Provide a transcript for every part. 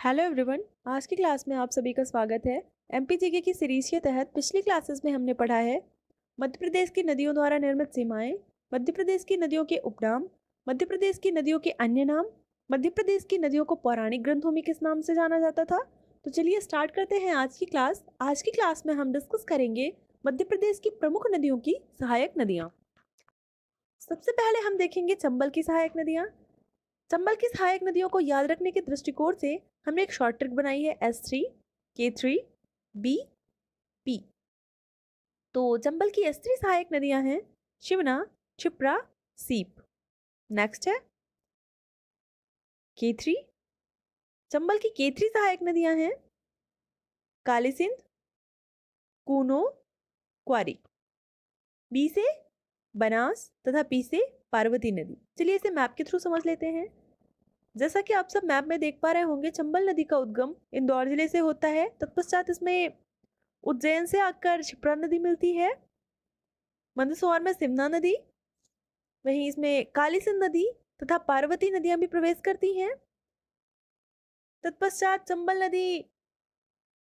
Hello everyone. आज की class में आप सभी का स्वागत है। एमपीजीके की सीरीज के तहत पिछली क्लासेस में हमने पढ़ा है मध्य प्रदेश की नदियों द्वारा निर्मित सीमाएं, मध्य प्रदेश की नदियों के उपनाम, मध्य प्रदेश की नदियों के अन्य नाम, मध्य प्रदेश की नदियों को पौराणिक ग्रंथों में किस नाम से जाना जाता था। तो चलिए स्टार्ट करते हैं आज की क्लास। आज की क्लास में हम डिस्कस करेंगे मध्य प्रदेश की प्रमुख नदियों की सहायक नदियाँ। सबसे पहले हम देखेंगे चंबल की सहायक नदियाँ। चंबल की सहायक नदियों को याद रखने के दृष्टिकोण से हमने एक शॉर्ट ट्रिक बनाई है S3, K3, B, P। तो चंबल की S3 सहायक नदियां हैं शिवना, क्षिप्रा, सीप। नेक्स्ट है K3। चंबल की K3 सहायक नदियां हैं काली सिंध, कूनो, क्वारी। B से बनास तथा P से पार्वती नदी। चलिए इसे मैप के थ्रू समझ लेते हैं। जैसा कि आप सब मैप में देख पा रहे होंगे, चंबल नदी का उद्गम इंदौर जिले से होता है। तत्पश्चात इसमें उज्जैन से आकर क्षिप्रा नदी मिलती है, मंदसौर में सिमना नदी, वहीं इसमें काली सिंध नदी तथा पार्वती नदियां भी प्रवेश करती हैं। तत्पश्चात चंबल नदी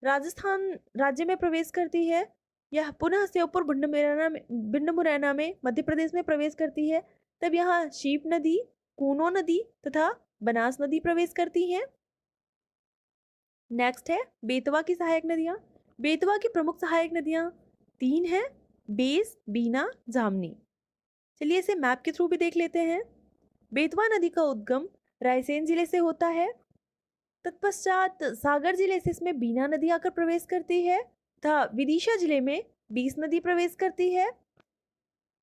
राजस्थान राज्य में प्रवेश करती है। यह पुनः श्योपुर भिंड मुरैना में मध्य प्रदेश में प्रवेश करती है। तब यहाँ शीप नदी, कूनो नदी तथा बनास नदी प्रवेश करती हैं। नेक्स्ट है बेतवा की सहायक नदियां। बेतवा की प्रमुख सहायक नदियां 3 हैं, बेस, बीना, जामनी। चलिए इसे मैप के थ्रू भी देख लेते हैं। बेतवा नदी का उद्गम रायसेन जिले से होता है। तत्पश्चात सागर जिले से इसमें बीना नदी आकर प्रवेश करती है तथा विदिशा जिले में बीस नदी प्रवेश करती है।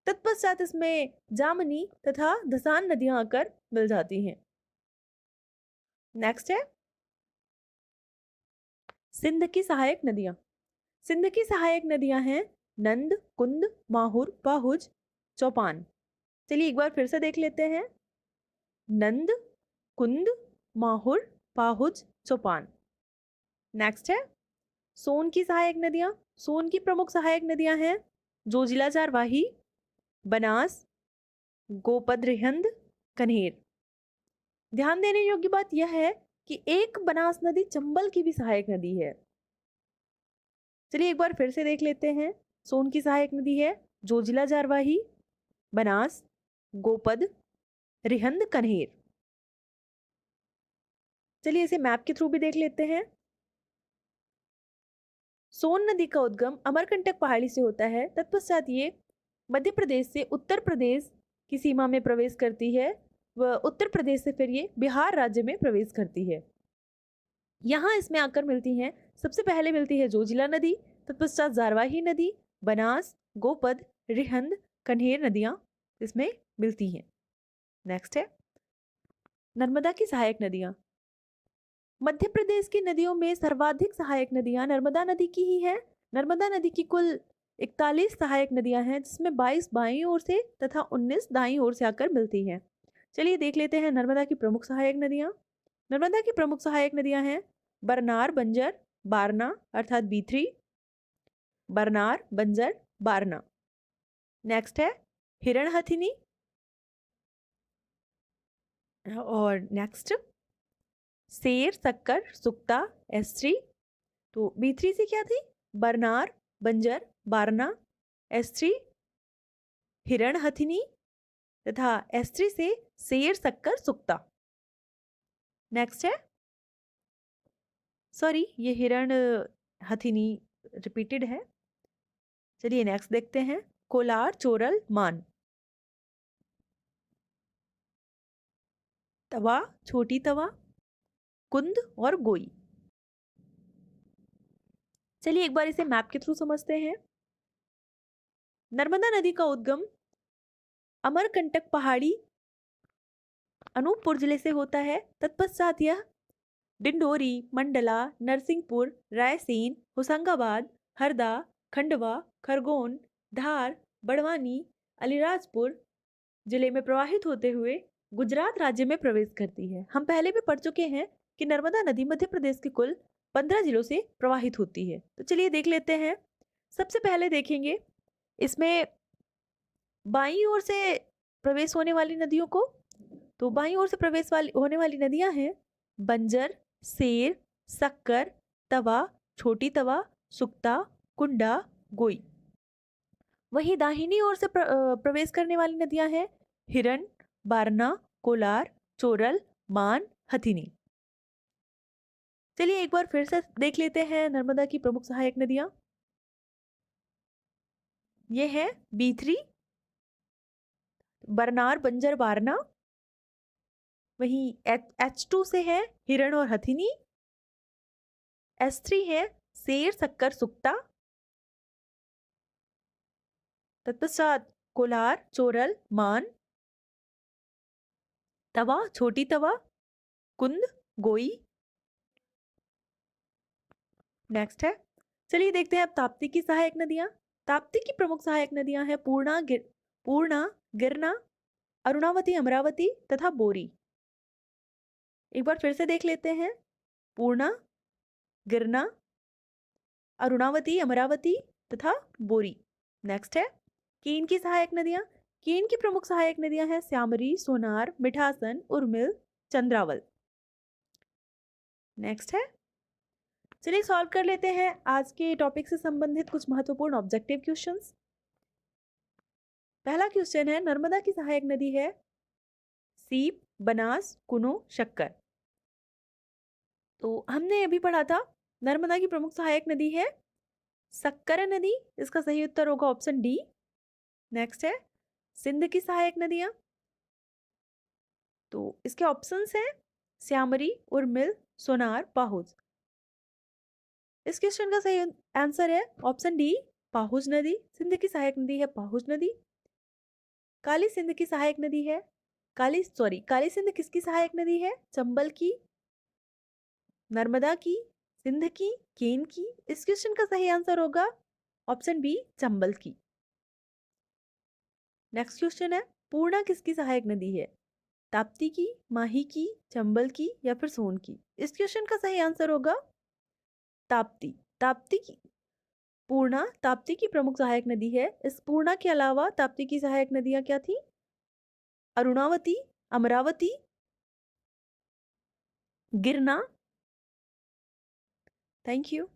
तत्पश्चात इसमें जामनी तथा धसान नदियां आकर मिल जाती हैं। नेक्स्ट है सिंध की सहायक नदियां। सिंध की सहायक नदियां हैं नंद, कुंद, माहुर, पाहुज, चौपान। चलिए एक बार फिर से देख लेते हैं। नंद, कुंद, माहुर, पाहुज, चौपान। नेक्स्ट है सोन की सहायक नदियां। सोन की प्रमुख सहायक नदियां हैं जोजिला, चारवाही, बनास, गोपद, रिहंद, कन्हेर। ध्यान देने योग्य बात यह है कि एक बनास नदी चंबल की भी सहायक नदी है। चलिए एक बार फिर से देख लेते हैं। सोन की सहायक नदी है जोजिला, चारवाही, बनास, गोपद, रिहंद, कन्हेर। चलिए इसे मैप के थ्रू भी देख लेते हैं। सोन नदी का उद्गम अमरकंटक पहाड़ी से होता है। तत्पश्चात ये मध्य प्रदेश से उत्तर प्रदेश की सीमा में प्रवेश करती है व उत्तर प्रदेश से फिर ये बिहार राज्य में प्रवेश करती है। यहाँ इसमें आकर मिलती हैं, सबसे पहले मिलती है जोजिला नदी, तत्पश्चात जारवाही नदी, बनास, गोपद, रिहंद, कन्हेर नदियां इसमें मिलती हैं। नेक्स्ट है नर्मदा की सहायक नदियां। मध्य प्रदेश की नदियों में सर्वाधिक सहायक नदियां नर्मदा नदी की ही है। नर्मदा नदी की कुल 41 सहायक नदियां हैं, जिसमें 22 बाईं ओर से तथा 19 दाईं ओर से आकर मिलती हैं। चलिए देख लेते हैं नर्मदा की प्रमुख सहायक नदियां। नर्मदा की प्रमुख सहायक नदियां हैं बरनार, बंजर, बारना अर्थात B3, बरनार, बंजर, बारना। नेक्स्ट है हिरणहथिनी और नेक्स्ट सेर, सक्कर, सुक्ता, S3। तो B3 से क्या थी बरनार, बंजर, बारना, S3 हिरणहथिनी तथा S3 से सेर, सक्कर, सुक्ता। नेक्स्ट है सॉरी ये हिरण हथिनी रिपीटेड है। चलिए नेक्स्ट देखते हैं कोलार, चोरल, मान। तवा, छोटी तवा, कुंद और गोई। चलिए एक बार इसे मैप के थ्रू समझते हैं। नर्मदा नदी का उद्गम अमरकंटक पहाड़ी अनूपपुर जिले से होता है। तत्पश्चात यह डिंडोरी, मंडला, नरसिंहपुर, रायसेन, होशंगाबाद, हरदा, खंडवा, खरगोन, धार, बड़वानी, अलीराजपुर जिले में प्रवाहित होते हुए गुजरात राज्य में प्रवेश करती है। हम पहले भी पढ़ चुके हैं कि नर्मदा नदी मध्य प्रदेश के कुल 15 जिलों से प्रवाहित होती है। तो चलिए देख लेते हैं। सबसे पहले देखेंगे इसमें बाईं ओर से प्रवेश होने वाली नदियों को। तो बाईं ओर से प्रवेश होने वाली नदियां हैं बंजर, सेर, शक्कर, तवा, छोटी तवा, सुक्ता, कुंडा, गोई। वही दाहिनी ओर से प्रवेश करने वाली नदियां हैं हिरन, बारना, कोलार, चोरल, मान, हथिनी। चलिए एक बार फिर से देख लेते हैं नर्मदा की प्रमुख सहायक नदियां। ये है B3, बरनार, बंजर, बारना। वहीं H2 से है हिरण और हथिनी। S3 है सेर, शक्कर, सुक्ता। तत्पश्चात कोलार, चोरल, मान, तवा, छोटी तवा, कुंद, गोई। नेक्स्ट है, चलिए देखते हैं अब ताप्ती की सहायक नदियां। ताप्ती की प्रमुख सहायक नदियां हैं पूर्णा, गिरना, अरुणावती, अमरावती तथा बोरी। एक बार फिर से देख लेते हैं, पूर्णा, गिरना, अरुणावती, अमरावती तथा बोरी। नेक्स्ट है केन की सहायक नदियां। केन की प्रमुख सहायक नदियां हैं श्यामरी, सोनार, मिठासन, उर्मिल, चंद्रावल। नेक्स्ट है, चलिए सॉल्व कर लेते हैं आज के टॉपिक से संबंधित कुछ महत्वपूर्ण ऑब्जेक्टिव क्वेश्चंस। पहला क्वेश्चन है, नर्मदा की सहायक नदी है सीप, बनास, कुनो, शक्कर। तो हमने अभी पढ़ा था नर्मदा की प्रमुख सहायक नदी है सक्कर नदी। इसका सही उत्तर होगा ऑप्शन डी। नेक्स्ट है सिंध की सहायक नदियां। तो इसके ऑप्शंस हैं श्यामरी, उर्मिल, सोनार, पाहुज। इस क्वेश्चन का सही आंसर है ऑप्शन डी, पाहुज नदी। सिंध की सहायक नदी है पाहुज नदी। काली सिंध की सहायक नदी है काली सिंध किसकी सहायक नदी है? चंबल की, नर्मदा की, सिंध की, केन की। इस क्वेश्चन का सही आंसर होगा ऑप्शन बी, चंबल की। नेक्स्ट क्वेश्चन है, पूर्णा किसकी सहायक नदी है? ताप्ती की, माही की, चंबल की या फिर सोन की? इस क्वेश्चन का सही आंसर होगा ताप्ती। ताप्ती की पूर्णा ताप्ती की प्रमुख सहायक नदी है। इस पूर्णा के अलावा ताप्ती की सहायक नदियां क्या थी? अरुणावती, अमरावती, गिरना। Thank you.